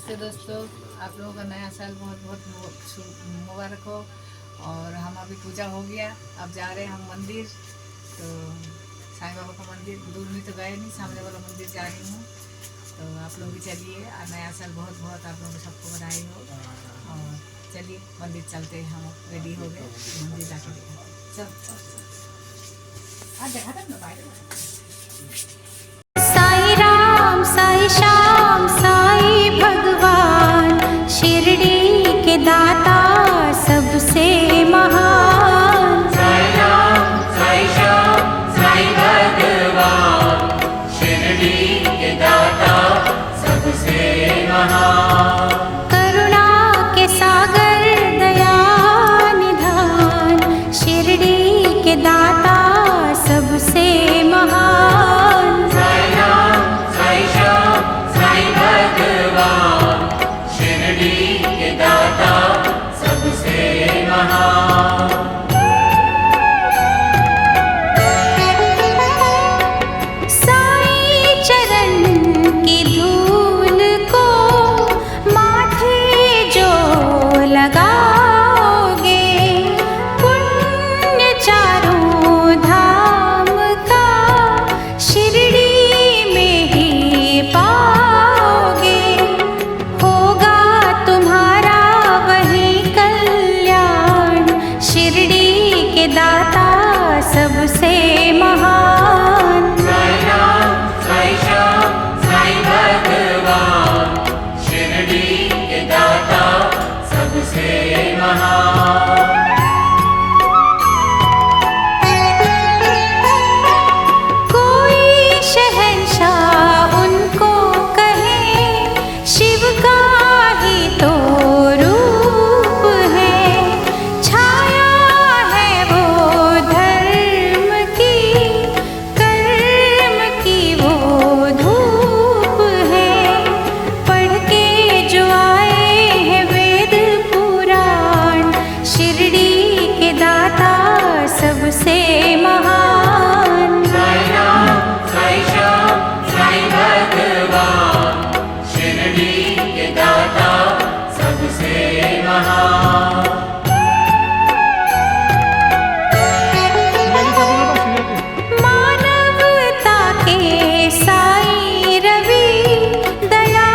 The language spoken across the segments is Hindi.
नमस्ते दोस्तों, आप लोगों का नया साल बहुत बहुत मुबारक हो। और हम अभी पूजा हो गया, अब जा रहे हैं हम मंदिर। तो साईं बाबा का मंदिर दूर में तो गए नहीं, सामने वाला मंदिर जा रही हूँ। तो आप लोग भी चलिए, और नया साल बहुत बहुत आप लोगों को सबको बधाई हो। और चलिए मंदिर चलते हैं, हम रेडी हो गए, मंदिर जाके दिखाते। चल चल चल, आज देखा था ना बाहर। साई राम साई श्याम साई भगवान, शिरडी के दाता सबसे महान। साई राम साई श्याम साई भगवान, शिरडी के दाता सबसे महान। करुणा के सागर दया निधान, शिरडी के दाता सबसे महान। साई राम साई श्याम साई भगवान, शिरडी के दाता सबसे महान। साई चरण की धूल को माथे जो लगाओगे, पुण्य चारों धाम का शिरडी में ही पाओगे। होगा तुम्हारा वही कल्याण, शिरडी के दाता सबसे महान। साई राम साई श्याम साई भगवान, शिरडी के दाता सबसे महान। कोई शहंशाह उनको कहे, शिव का ही तो रूप है। छाया है वो धर्म की, कर्म की वो धूप है। पढ़ के जो आए हैं वेद पुराण, शिरडी के दाता सबसे महान। साई राम साई श्याम साई भगवान, शिरडी के दाता सबसे महान। मानवता के साई रवि, दया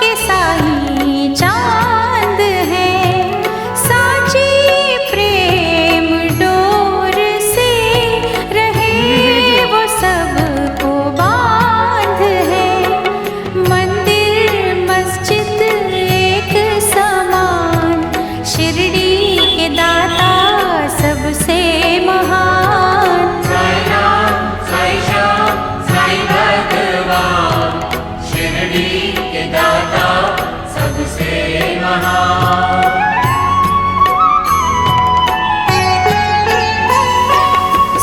के साई चांद है। साची प्रेम डोर से रहे वो सबको बांध है। मंदिर मस्जिद एक समान, शिरडी के दाता सबसे महान। साई राम साई श्याम साई भगवान, शिरडी के दाता सबसे महान।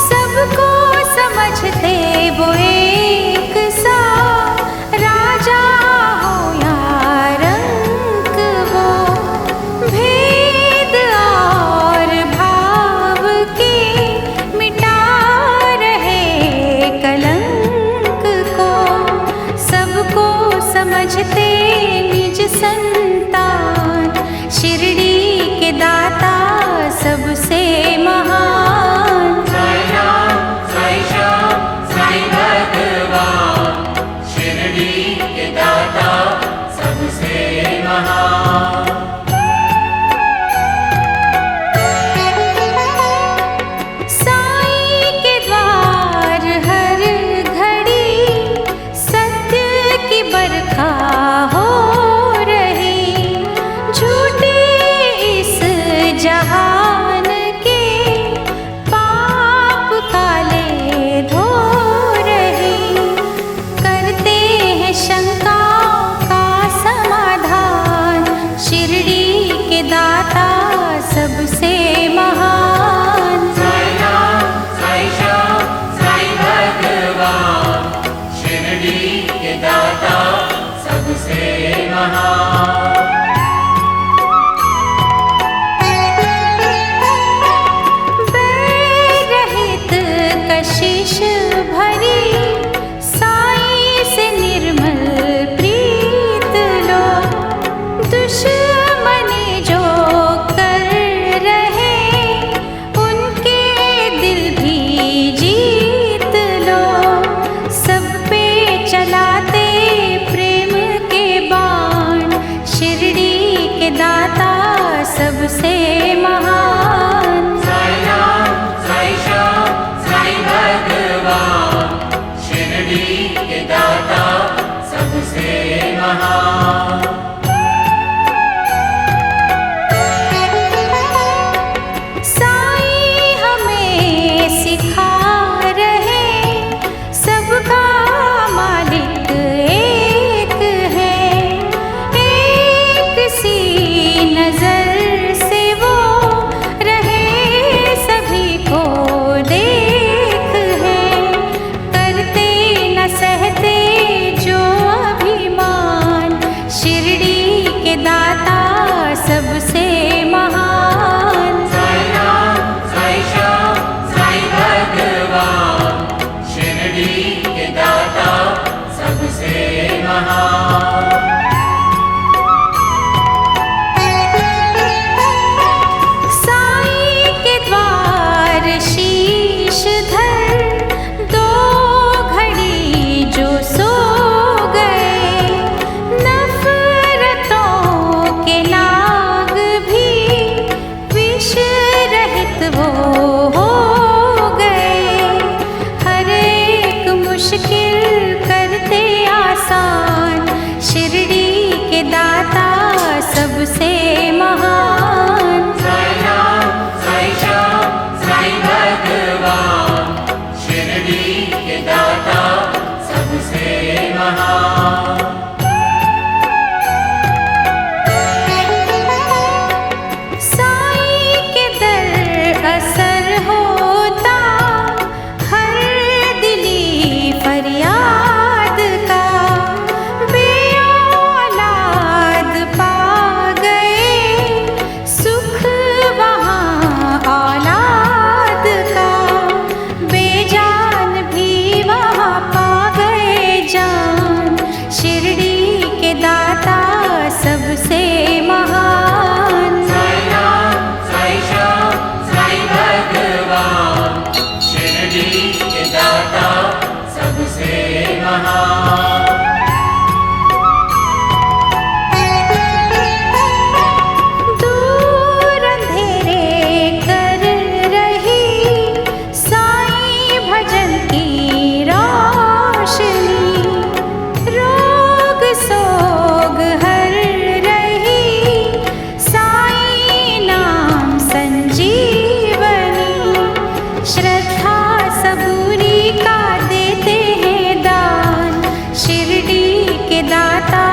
सबको समझते वो एक सा, राजा हो या रंक वो। भेद और भाव के मिटा रहे कलंक को। सबको समझते निज संतान, शिरडी के दाता सबसे महान। साई राम साई श्याम साई भगवान, शिरडी के दाता सबसे महान। साई के द्वार हर घड़ी सत्य की बरखा हो रही। झूठे इस जहान के पाप काले धो रही। करते हैं शंकाओं का समाधान, शिरडी के दाता सबसे महान। साई राम साई श्याम साई भगवान, शिरडी के दाता सबसे महान। बैर रहित कशिश भरी, साई से निर्मल प्रीत लो। सबसे महान। साई राम साई श्याम साई भगवान, शिरडी के दाता सबसे महान। साईं हमें सिखा रहे सबका मालिक एक है, एक सी नजर से वो रहे सभी को देख है। करते न सहते जो अभिमान, शिरडी के दाता सबसे महान। साई राम साई श्याम साई भगवान, शिरडी के दाता सबसे महान। साईं के द्वार शीश धर दो घड़ी जो सो गए, नफरतों के नाग भी विष रहित वो हो गए। हर एक मुश्किल करते आसान, शिरडी के दाता सबसे महान। साई राम साई श्याम साई भगवान, शिरडी के दाता सबसे महान। साईं के दर असर होता हर दिली फरियाद का, बेऔलाद पा गए सुख वहाँ औलाद का, बेजान भी वहाँ पा गए जान, शिरडी के दाता सबसे महान। साई राम साई श्याम साई भगवान, शिरडी के दाता सबसे महान। दूर अंधेरे कर रही साईं भजन की रोशनी, रोग सोग हर रही साईं नाम संजीवनी। श्रद्धा सबूरी का देते हैं दान, शिरडी के दाता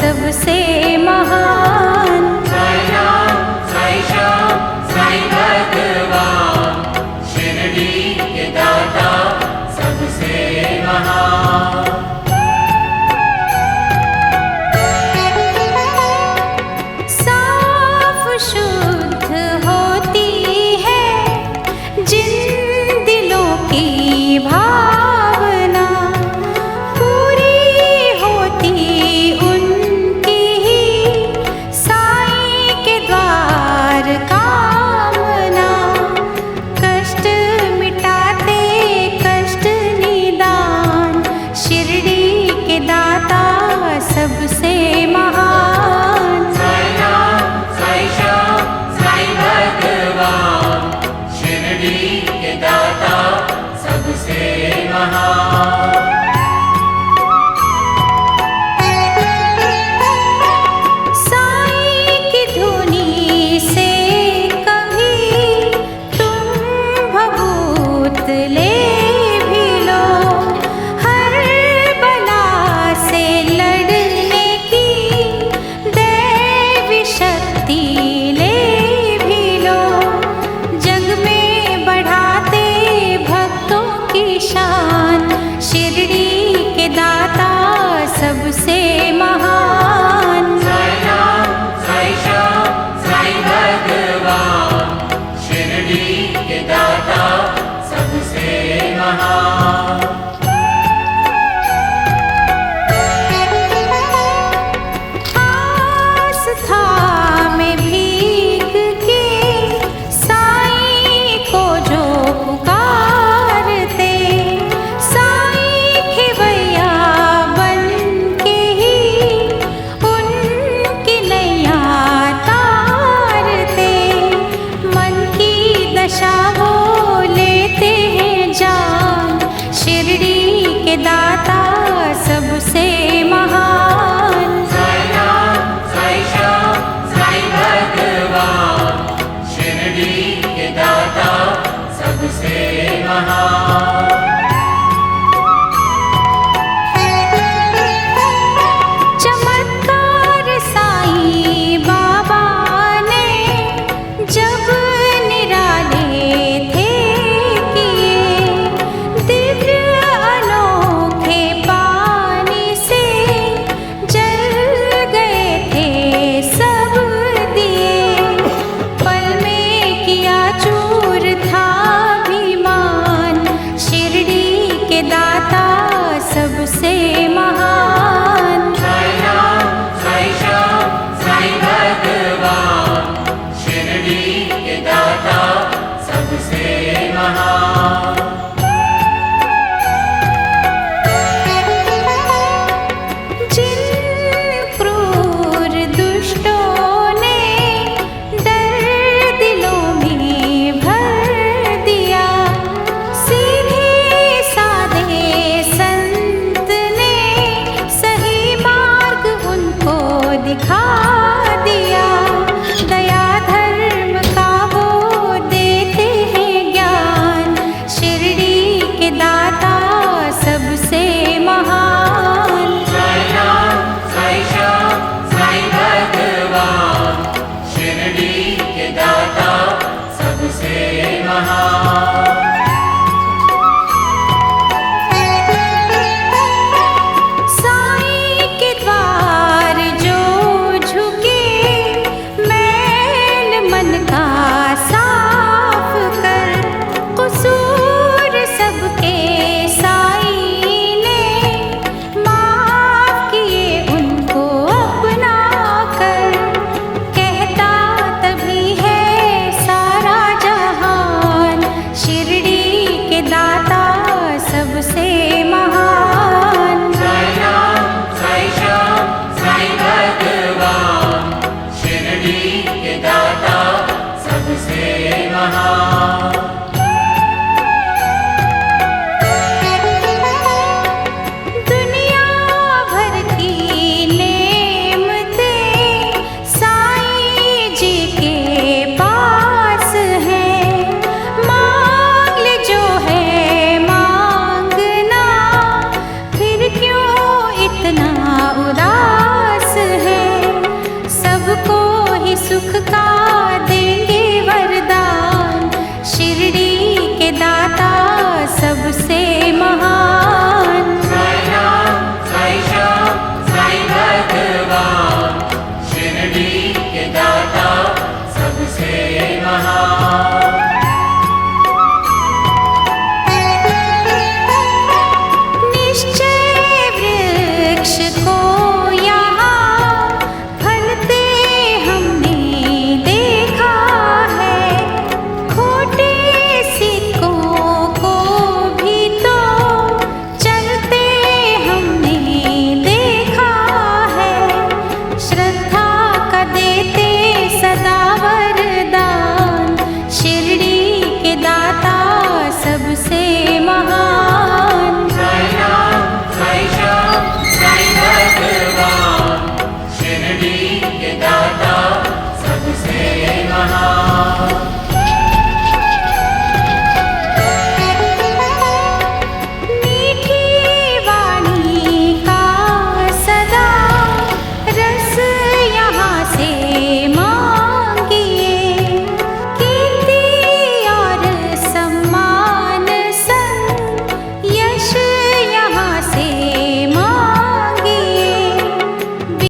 सबसे महान। साई राम साई श्याम साई भगवान,